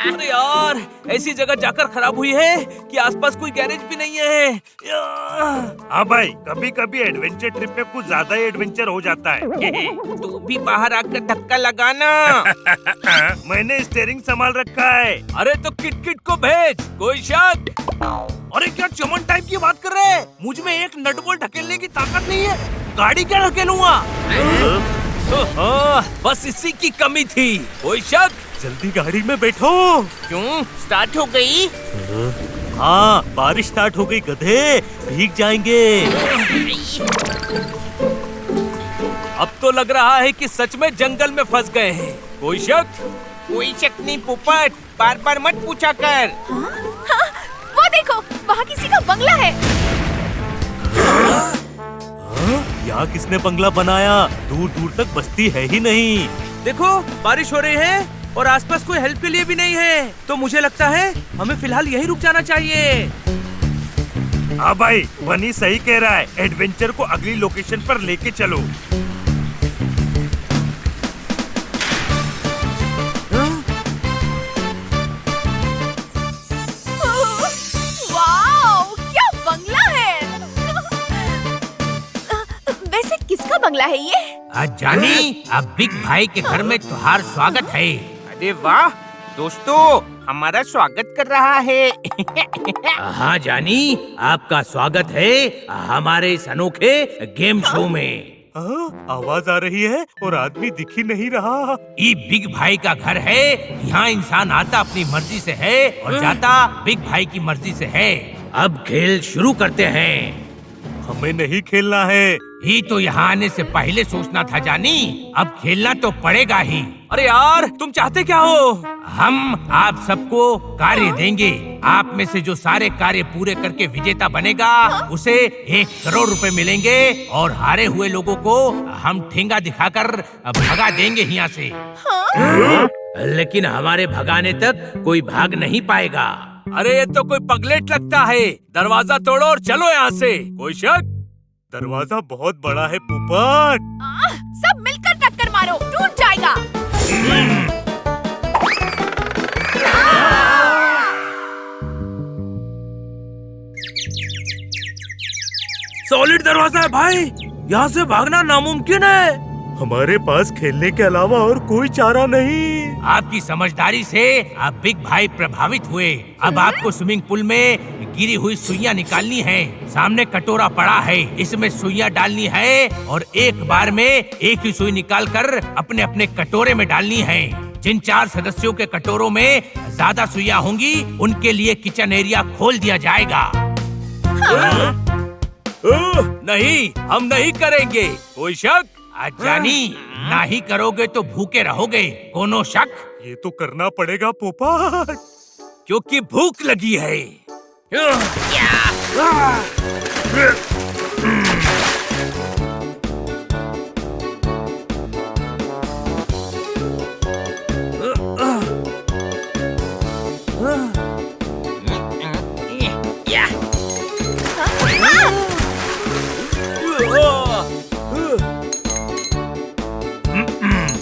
अरे यार, ऐसी जगह जाकर खराब हुई है कि आसपास कोई गैरेज भी नहीं है। हाँ भाई, कभी कभी एडवेंचर ट्रिप में कुछ ज्यादा ही एडवेंचर हो जाता है। तू भी बाहर आकर धक्का लगाना। मैंने स्टीयरिंग संभाल रखा है। अरे तो किट किट को भेज, कोई शक? अरे क्या चमन टाइप की बात कर रहे हैं? मुझ में एक नट बोल्ट ढकेलने की ताकत नहीं है, गाड़ी क्या ढकेलूंगा? बस इसी की कमी थी। कोई शक? जल्दी गाड़ी में बैठो। क्यों, स्टार्ट हो गई? हाँ, बारिश स्टार्ट हो गई गधे, भीग जाएंगे। अब तो लग रहा है कि सच में जंगल में फंस गए हैं। कोई शक? कोई शक नहीं पोपट, बार बार मत पूछा कर। हाँ, वो देखो, वहाँ किसी का बंगला है। यहाँ किसने बंगला बनाया? दूर दूर तक बस्ती है ही नहीं। देखो, बारिश हो रही है और आसपास कोई हेल्प के लिए भी नहीं है, तो मुझे लगता है हमें फिलहाल यहीं रुक जाना चाहिए। हाँ भाई, बनी सही कह रहा है। एडवेंचर को अगली लोकेशन पर लेके चलो। वाओ, क्या बंगला है। वैसे किसका बंगला है ये? जानी, अब बिग भाई के घर में तुम्हारा स्वागत है। अरे वाह दोस्तों, हमारा स्वागत कर रहा है। हाँ जानी, आपका स्वागत है हमारे इस अनोखे गेम शो में। आवाज आ रही है और आदमी दिख ही नहीं रहा। ये बिग भाई का घर है। यहाँ इंसान आता अपनी मर्जी से है और जाता बिग भाई की मर्जी से है। अब खेल शुरू करते हैं। हमें नहीं खेलना है। ही तो यहाँ आने से पहले सोचना था जानी, अब खेलना तो पड़ेगा ही। अरे यार, तुम चाहते क्या हो? हम आप सबको कार्य देंगे। आप में से जो सारे कार्य पूरे करके विजेता बनेगा, उसे 1 करोड़ रुपए मिलेंगे और हारे हुए लोगों को हम ठेंगा दिखाकर भगा देंगे यहाँ से। लेकिन हमारे भगाने तक कोई भाग नहीं पाएगा। अरे ये तो कोई पगलेट लगता है। दरवाजा तोड़ो और चलो यहाँ से। कोई शक? दरवाजा बहुत बड़ा है पोपट। सब मिलकर टक्कर मारो, टूट जाएगा। सॉलिड दरवाजा है भाई, यहाँ से भागना नामुमकिन है। हमारे पास खेलने के अलावा और कोई चारा नहीं। आपकी समझदारी से आप बिग भाई प्रभावित हुए। अब आपको स्विमिंग पूल में गिरी हुई सुइयां निकालनी है। सामने कटोरा पड़ा है, इसमें सुइयां डालनी है और एक बार में एक ही सुई निकालकर अपने अपने कटोरे में डालनी है। जिन 4 सदस्यों के कटोरों में ज्यादा सुइयां होंगी, उनके लिए किचन एरिया खोल दिया जाएगा। नहीं, हम नहीं करेंगे। कोई शक? जानी, ना ही करोगे तो भूखे रहोगे। कोनो शक? ये तो करना पड़ेगा पोपट, क्योंकि भूख लगी है।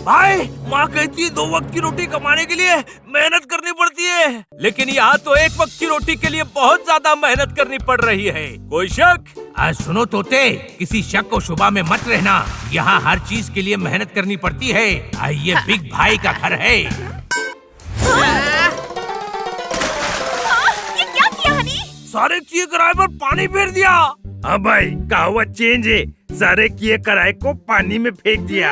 भाई, माँ कहती है 2 वक्त की रोटी कमाने के लिए मेहनत करनी पड़ती है, लेकिन यहाँ तो 1 वक्त की रोटी के लिए बहुत ज्यादा मेहनत करनी पड़ रही है। कोई शक? आज सुनो तोते, किसी शक को शुबा में मत रहना। यहाँ हर चीज के लिए मेहनत करनी पड़ती है। ये बिग भाई का घर है। ये क्या किया हनी? सारे किए कराए पर पानी फेर दिया। हाँ भाई, कहावत चेंज है। सारे किए कराए को पानी में फेंक दिया।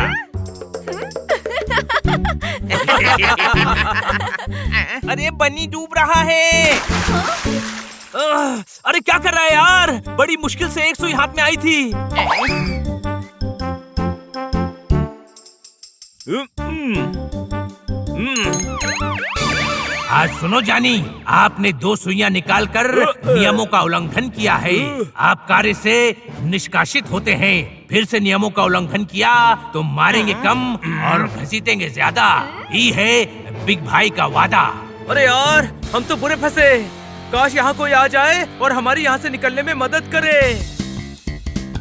अरे बनी डूब रहा है। अरे क्या कर रहा है यार? बड़ी मुश्किल से 1 सुई हाथ में आई थी। आज सुनो जानी, आपने 2 सुइयां निकालकर नियमों का उल्लंघन किया है। आप कार्य से निष्कासित होते हैं। फिर से नियमों का उल्लंघन किया तो मारेंगे कम और घसीटेंगे ज्यादा। ये है बिग भाई का वादा। अरे यार, हम तो बुरे फंसे। काश यहाँ कोई आ जाए और हमारी यहाँ से निकलने में मदद करे।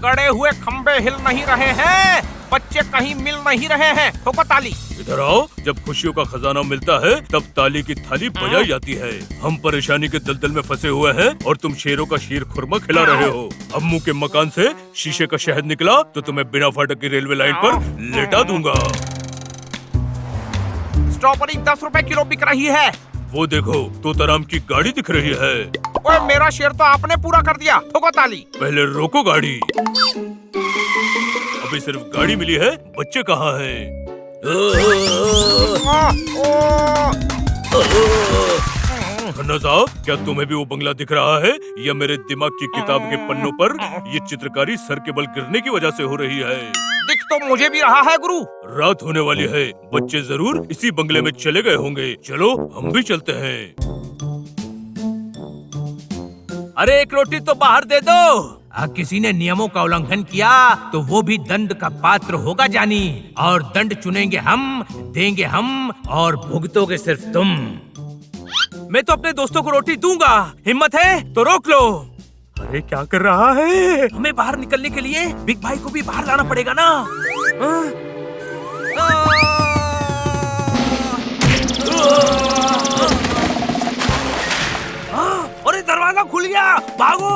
गड़े हुए खंबे हिल नहीं रहे हैं, बच्चे कहीं मिल नहीं रहे हैं। ठोको ताली। इधर आओ, जब खुशियों का खजाना मिलता है तब ताली की थाली बजाई जाती है। हम परेशानी के दलदल में फंसे हुए हैं और तुम शेरों का शीर खुरमा खिला रहे हो। अम्मू के मकान से शीशे का शहद निकला तो तुम्हें बिना फाटक की रेलवे लाइन पर लेटा दूंगा। स्ट्रॉबेरी 10 रुपए किलो बिक रही है। वो देखो, तोताराम की गाड़ी दिख रही है। ओए, मेरा शेर तो आपने पूरा कर दिया। ठोको ताली। पहले रोको गाड़ी। अभी सिर्फ गाड़ी मिली है, बच्चे कहाँ हैं? खन्ना साहब, क्या तुम्हें भी वो बंगला दिख रहा है या मेरे दिमाग की किताब के पन्नों पर ये चित्रकारी सर के बल गिरने की वजह से हो रही है? दिख तो मुझे भी रहा है गुरु। रात होने वाली है, बच्चे जरूर इसी बंगले में चले गए होंगे। चलो हम भी चलते हैं। अरे एक रोटी तो बाहर दे दो। किसी ने नियमों का उल्लंघन किया तो वो भी दंड का पात्र होगा जानी। और दंड चुनेंगे हम, देंगे हम और भुगतोगे सिर्फ तुम। मैं तो अपने दोस्तों को रोटी दूंगा। हिम्मत है तो रोक लो। अरे क्या कर रहा है? हमें बाहर निकलने के लिए बिग भाई को भी बाहर लाना पड़ेगा ना। अरे दरवाजा खुल गया, भागो।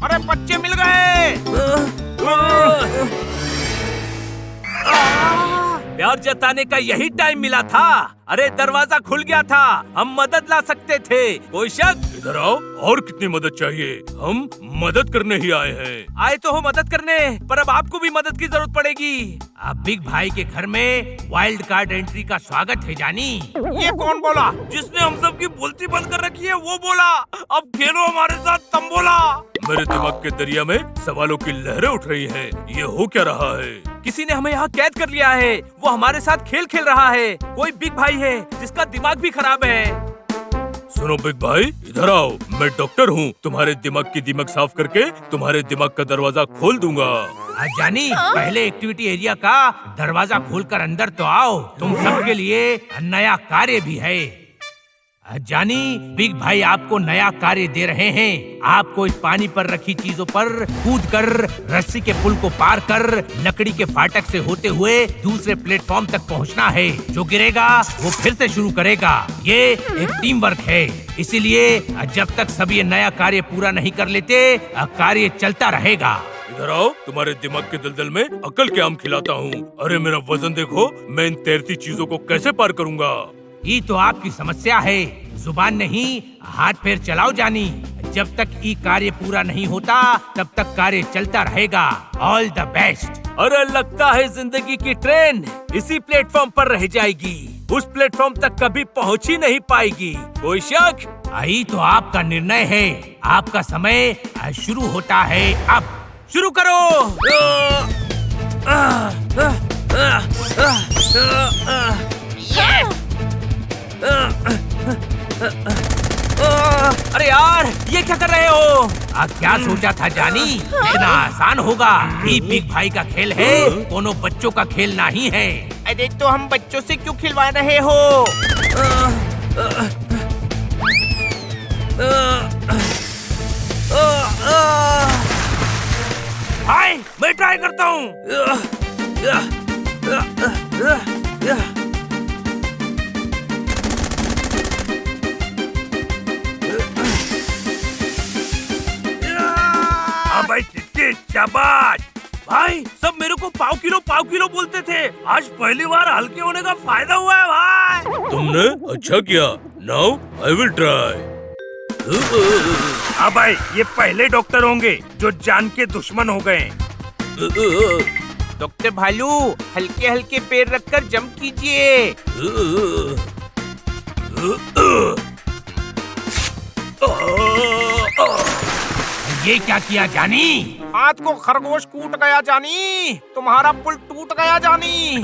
अरे बच्चे मिल गए। प्यार जताने का यही टाइम मिला था। अरे दरवाजा खुल गया था, हम मदद ला सकते थे। कोई शक? इधर आओ, और कितनी मदद चाहिए? हम मदद करने ही आए हैं। आए तो हो मदद करने, पर अब आपको भी मदद की जरूरत पड़ेगी। अब बिग भाई के घर में वाइल्ड कार्ड एंट्री का स्वागत है जानी। ये कौन बोला? जिसने हम सब की बोलती बंद कर रखी है वो बोला। अब खेलो हमारे साथ तंबोला। मेरे दिमाग के दरिया में सवालों की लहरें उठ रही हैं। ये हो क्या रहा है? किसी ने हमें यहाँ कैद कर लिया है। वो हमारे साथ खेल खेल रहा है। कोई बिग भाई है जिसका दिमाग भी खराब है। सुनो बिग भाई, इधर आओ। मैं डॉक्टर हूँ, तुम्हारे दिमाग की दीमक साफ करके तुम्हारे दिमाग का दरवाजा खोल दूंगा। जानी, पहले एक्टिविटी एरिया का दरवाजा खोलकर अंदर तो आओ। तुम सबके लिए नया कार्य भी है। जानी, बिग भाई आपको नया कार्य दे रहे हैं। आपको इस पानी पर रखी चीजों पर कूदकर रस्सी के पुल को पार कर लकड़ी के फाटक से होते हुए दूसरे प्लेटफॉर्म तक पहुंचना है। जो गिरेगा वो फिर से शुरू करेगा। ये एक टीम वर्क है, इसीलिए जब तक सब ये नया कार्य पूरा नहीं कर लेते कार्य चलता रहेगा। इधर आओ, तुम्हारे दिमाग के दलदल में अकल के आम खिलाता हूँ। अरे मेरा वजन देखो, मैं इन तैरती चीजों को कैसे पार करूँगा? ये तो आपकी समस्या है। जुबान नहीं, हाथ पैर चलाओ जानी। जब तक ये कार्य पूरा नहीं होता तब तक कार्य चलता रहेगा। All the best. अरे लगता है जिंदगी की ट्रेन इसी प्लेटफॉर्म पर रह जाएगी। उस प्लेटफॉर्म तक कभी पहुंच ही नहीं पाएगी। कोई शक? यही तो आपका निर्णय है। आपका समय शुरू होता है। अब शुरू करो। अरे यार, ये क्या कर रहे हो? क्या सोचा था जानी? इतना आसान होगा? ये बिग भाई का खेल है, कोनो बच्चों का खेल नहीं है। अरे तो हम बच्चों से क्यों खिलवा रहे हो? हाय, मैं ट्राई करता हूँ। भाई कितनी शाबाश। भाई सब मेरे को पाव किलो बोलते थे। आज पहली बार हल्के होने का फायदा हुआ है भाई। तुमने अच्छा किया। Now I will try. हाँ भाई, ये पहले डॉक्टर होंगे जो जान के दुश्मन हो गए। डॉक्टर भालू, हल्के हल्के पैर रखकर जंप कीजिए। ये क्या किया जानी? हाथ को खरगोश कूट गया जानी। तुम्हारा पुल टूट गया जानी।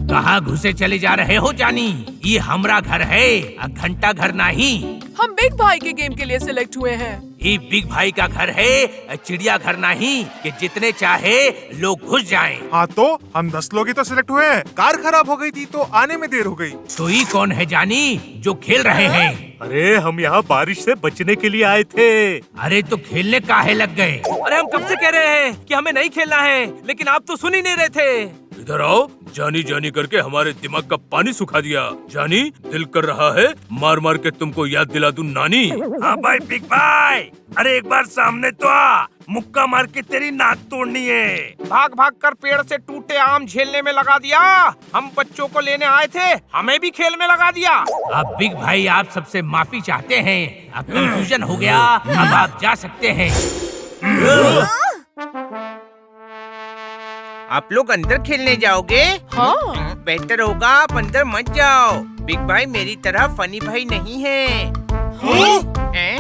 कहाँ घुसे चले जा रहे हो जानी? ये हमारा घर है, घंटा घर नहीं। हम बिग भाई के गेम के लिए सिलेक्ट हुए हैं। ये बिग भाई का घर है, चिड़िया घर नहीं कि जितने चाहे लोग घुस जाएं। हाँ तो हम 10 लोग ही तो सिलेक्ट हुए हैं। कार खराब हो गई थी तो आने में देर हो गई। तो ये कौन है जानी जो खेल रहे हैं? अरे हम यहाँ बारिश से बचने के लिए आए थे। अरे तो खेलने काहे लग गए? अरे हम कब से कह रहे हैं कि हमें नहीं खेलना है, लेकिन आप तो सुन ही नहीं रहे थे। इधर आओ, जानी जानी करके हमारे दिमाग का पानी सुखा दिया। जानी, दिल कर रहा है मार मार के तुमको याद दिला दूं नानी। हाँ भाई बिग भाई, अरे एक बार सामने तो आ, मुक्का मार के तेरी नाक तोड़नी है। भाग भाग कर पेड़ से टूटे आम झेलने में लगा दिया। हम बच्चों को लेने आए थे, हमें भी खेल में लगा दिया। अब बिग भाई आप सबसे माफी चाहते हैं। अब कंफ्यूजन हो गया, अब आप जा सकते हैं। आप लोग अंदर खेलने जाओगे? हाँ। बेहतर होगा आप अंदर मत जाओ। बिग भाई मेरी तरह फनी भाई नहीं है। हैं?